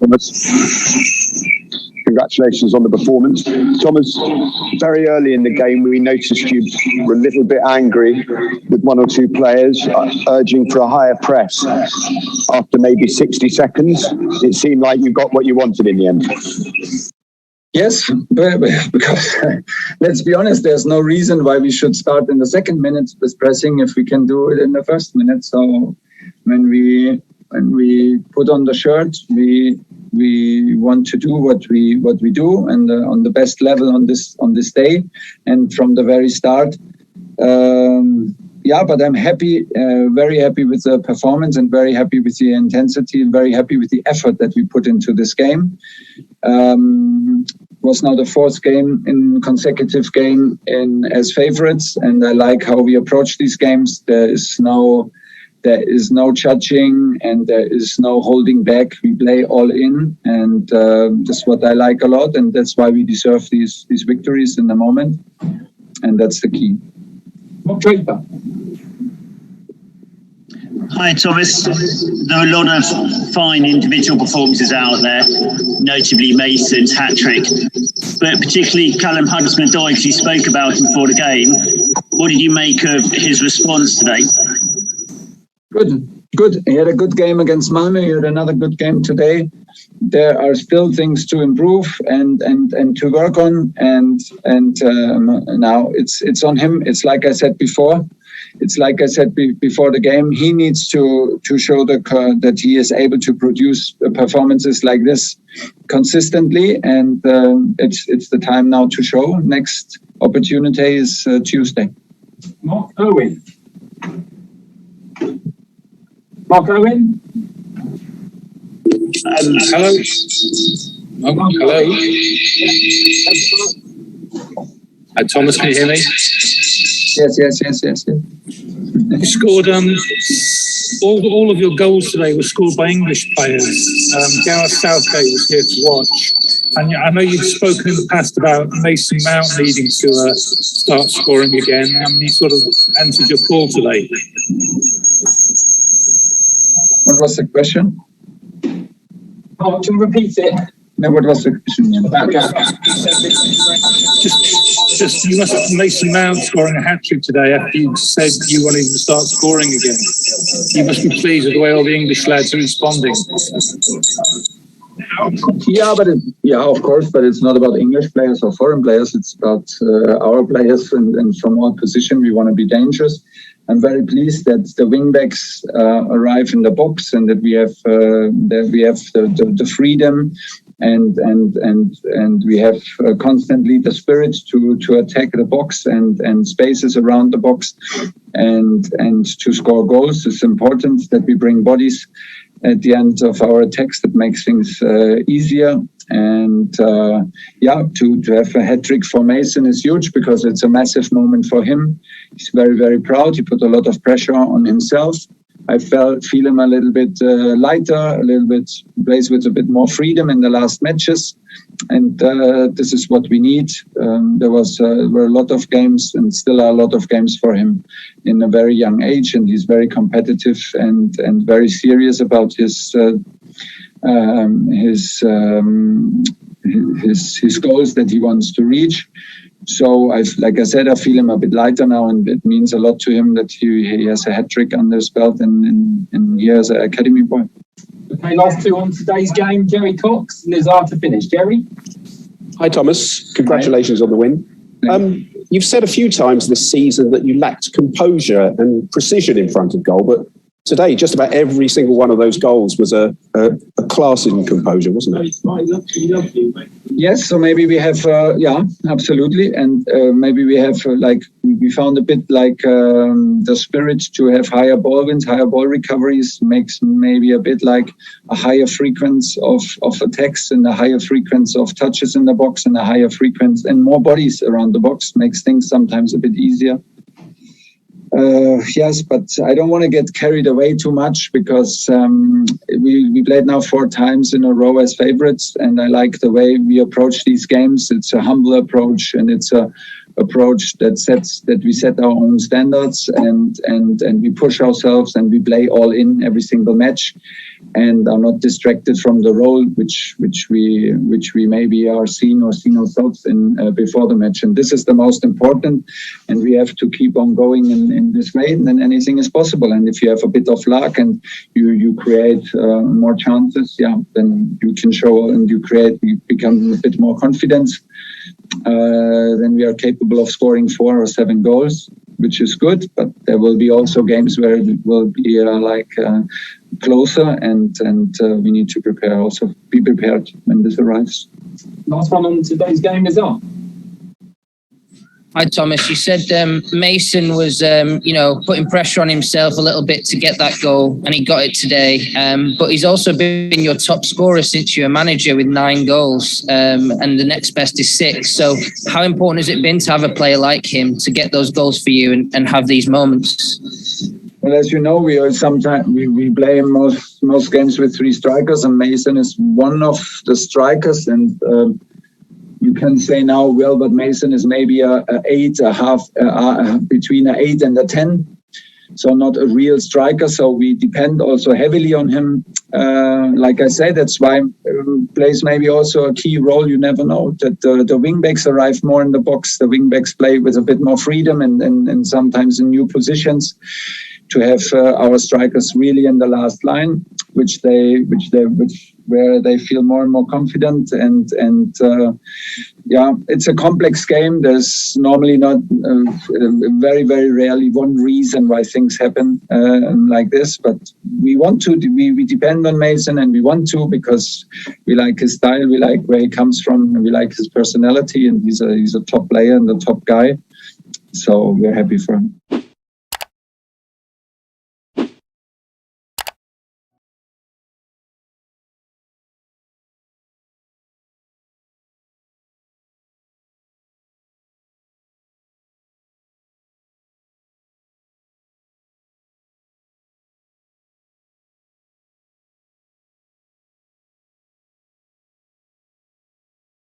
Thomas, congratulations on the performance. Thomas, very early in the game, we noticed you were a little bit angry with one or two players, urging for a higher press. After maybe 60 seconds, it seemed like you got what you wanted in the end. Yes, because let's be honest, there's no reason why we should start in the second minute with pressing if we can do it in the first minute. So when we put on the shirt, we want to do what we do, and on the best level on this day, and from the very start. But I'm happy, very happy with the performance, and very happy with the intensity, and very happy with the effort that we put into this game. Was now the fourth consecutive game as favorites, and I like how we approach these games. There is no judging, and there is no holding back. We play all in, and that's what I like a lot, and that's why we deserve these victories in the moment, and that's the key. Draper. Hi Thomas, there are a lot of fine individual performances out there, notably Mason's hat-trick, but particularly Callum Hudson-Odoi, because you spoke about him before the game. What did you make of his response today? Good. He had a good game against Malmö. He had another good game today. There are still things to improve and to work on, and now it's on him. It's like I said before. Before the game, he needs to show that he is able to produce performances like this consistently, and it's the time now to show. Next opportunity is Tuesday. Mark Owen. Hello. Hello. Thomas, can you hear me? Yes. You scored all of your goals today were scored by English players. Gareth Southgate was here to watch, and I know you've spoken in the past about Mason Mount needing to start scoring again, and he sort of answered your call today. What was the question? Oh, to repeat it. No, what was the question? Just you must have Mason Mount scoring a hat-trick today after you said you wanted to start scoring again. You must be pleased with the way all the English lads are responding. Of course, but it's not about English players or foreign players. It's about our players, and from our position, we want to be dangerous. I'm very pleased that the wingbacks arrive in the box, and that we have the freedom, and we have constantly the spirit to attack the box and spaces around the box, and to score goals. It's important that we bring bodies at the end of our attacks. That makes things easier. And to have a hat-trick for Mason is huge, because it's a massive moment for him. He's very, very proud. He put a lot of pressure on himself. I feel him a little bit lighter, plays with a bit more freedom in the last matches, and this is what we need. There were a lot of games, and still are a lot of games for him in a very young age, and he's very competitive and very serious about his goals that he wants to reach. So, like I said, I feel him a bit lighter now, and it means a lot to him that he has a hat-trick under his belt, and he has an academy boy. Okay, last two on today's game, Jerry Cox, Nizar to finish. Jerry? Hi, Thomas. Congratulations on the win. You've said a few times this season that you lacked composure and precision in front of goal, but today, just about every single one of those goals was a class in composure, wasn't it? Yes, so maybe we have, absolutely. And maybe we have, we found a bit the spirit to have higher ball wins, higher ball recoveries, makes maybe a bit like a higher frequency of attacks, and a higher frequency of touches in the box, and a higher frequency and more bodies around the box, makes things sometimes a bit easier. Yes, but I don't want to get carried away too much, because we played now 4 times in a row as favorites, and I like the way we approach these games. It's a humble approach, and it's a approach that we set our own standards, and we push ourselves, and we play all in every single match. and are not distracted from the role which we maybe are seen ourselves in before the match. And this is the most important, and we have to keep on going in this way, and then anything is possible. And if you have a bit of luck and you create more chances, then you can show and you become a bit more confidence. Then we are capable of scoring 4 or 7 goals, which is good, but there will be also games where it will be closer, and we need to be prepared when this arrives. Last one on today's game is on. Hi, Thomas. You said Mason was, putting pressure on himself a little bit to get that goal, and he got it today. But he's also been your top scorer since you're a manager with 9 goals, and the next best is 6. So how important has it been to have a player like him to get those goals for you and have these moments? Well, as you know, we play most games with 3 strikers, and Mason is one of the strikers, and you can say now, well, but Mason is maybe a 8, between an 8 and a 10. So not a real striker. So we depend also heavily on him. Like I said, that's why plays maybe also a key role. You never know that the wingbacks arrive more in the box. The wingbacks play with a bit more freedom and sometimes in new positions, to have our strikers really in the last line, where they feel more and more confident. And it's a complex game. There's normally not very, very rarely one reason why things happen like this. But we want to. We depend on Mason, and we want to, because we like his style, we like where he comes from, and we like his personality. And he's a top player and a top guy. So we're happy for him.